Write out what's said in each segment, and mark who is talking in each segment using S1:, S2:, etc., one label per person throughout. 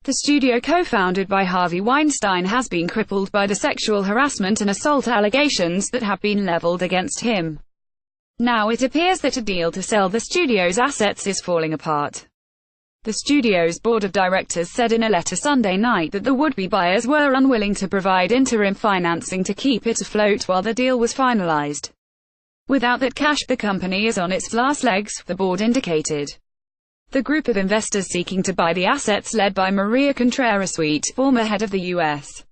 S1: The studio co-founded by Harvey Weinstein has been crippled by the sexual harassment and assault allegations that have been leveled against him. Now it appears that a deal to sell the studio's assets is falling apart. The studio's board of directors said in a letter Sunday night that the would-be buyers were unwilling to provide interim financing to keep it afloat while the deal was finalized. Without that cash, the company is on its last legs, the board indicated. The group of investors seeking to buy the assets, led by Maria Contreras-Sweet, former head of the U.S.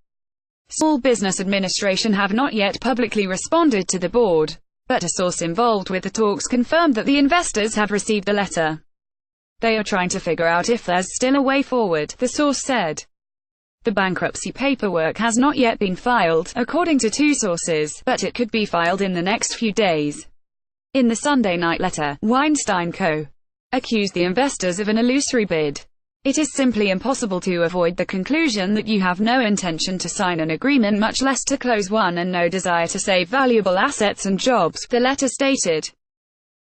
S1: Small Business Administration, have not yet publicly responded to the board, but a source involved with the talks confirmed that the investors have received the letter. They are trying to figure out if there's still a way forward, the source said. The bankruptcy paperwork has not yet been filed, according to two sources, but it could be filed in the next few days. In the Sunday night letter, Weinstein Co. accused the investors of an illusory bid. It is simply impossible to avoid the conclusion that you have no intention to sign an agreement, much less to close one, and no desire to save valuable assets and jobs, the letter stated.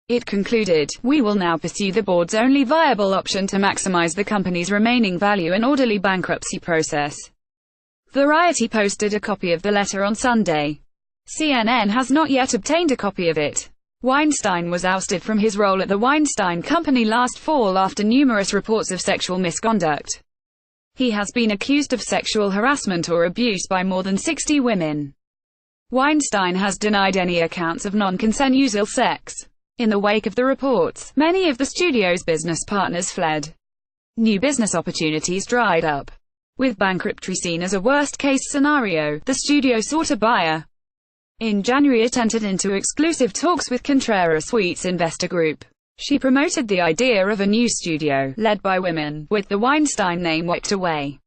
S1: It concluded, "We will now pursue the board's only viable option to maximize the company's remaining value and orderly bankruptcy process." Variety posted a copy of the letter on Sunday. CNN has not yet obtained a copy of it. Weinstein was ousted from his role at the Weinstein Company last fall after numerous reports of sexual misconduct. He has been accused of sexual harassment or abuse by more than 60 women. Weinstein has denied any accounts of non-consensual sex. In the wake of the reports, many of the studio's business partners fled. New business opportunities dried up. With bankruptcy seen as a worst-case scenario, the studio sought a buyer. In January it entered into exclusive talks with Contreras-Sweet's investor group. She promoted the idea of a new studio, led by women, with the Weinstein name wiped away.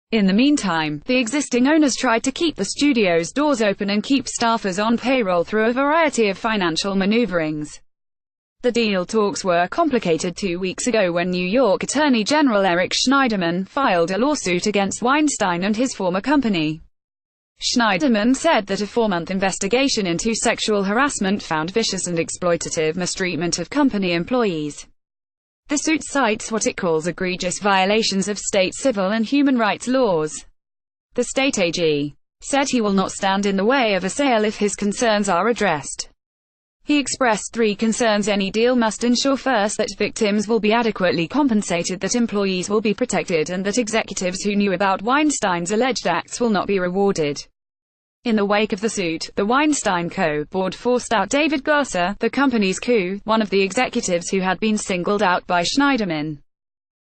S1: In the meantime, the existing owners tried to keep the studio's doors open and keep staffers on payroll through a variety of financial maneuverings. The deal talks were complicated 2 weeks ago when New York Attorney General Eric Schneiderman filed a lawsuit against Weinstein and his former company. Schneiderman said that a 4-month investigation into sexual harassment found vicious and exploitative mistreatment of company employees. The suit cites what it calls egregious violations of state civil and human rights laws. The state AG said he will not stand in the way of a sale if his concerns are addressed. He expressed 3 concerns. Any deal must ensure first that victims will be adequately compensated, that employees will be protected, and that executives who knew about Weinstein's alleged acts will not be rewarded. In the wake of the suit, the Weinstein Co. board forced out David Gosser, the company's coup, one of the executives who had been singled out by Schneiderman.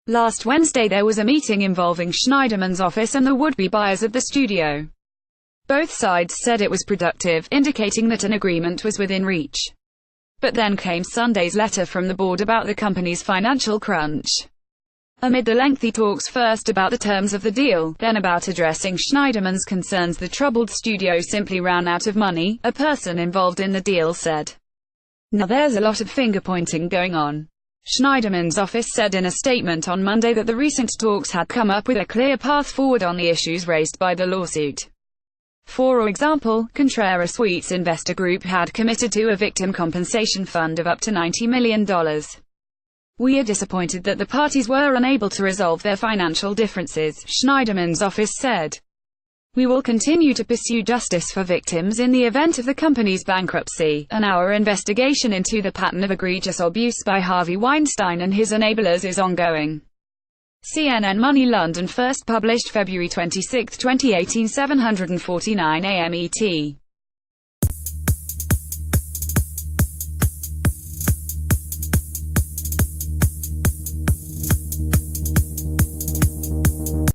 S1: Last Wednesday there was a meeting involving Schneiderman's office and the would-be buyers of the studio. Both sides said it was productive, indicating that an agreement was within reach. But then came Sunday's letter from the board about the company's financial crunch. Amid the lengthy talks, first about the terms of the deal, then about addressing Schneiderman's concerns, the troubled studio simply ran out of money, a person involved in the deal said. Now there's a lot of finger-pointing going on. Schneiderman's office said in a statement on Monday that the recent talks had come up with a clear path forward on the issues raised by the lawsuit. For example, Contreras-Sweet's investor group had committed to a victim compensation fund of up to $90 million. "We are disappointed that the parties were unable to resolve their financial differences," Schneiderman's office said. "We will continue to pursue justice for victims in the event of the company's bankruptcy, and our investigation into the pattern of egregious abuse by Harvey Weinstein and his enablers is ongoing." CNN Money London, first published February 26, 2018, 7:49 a.m. ET.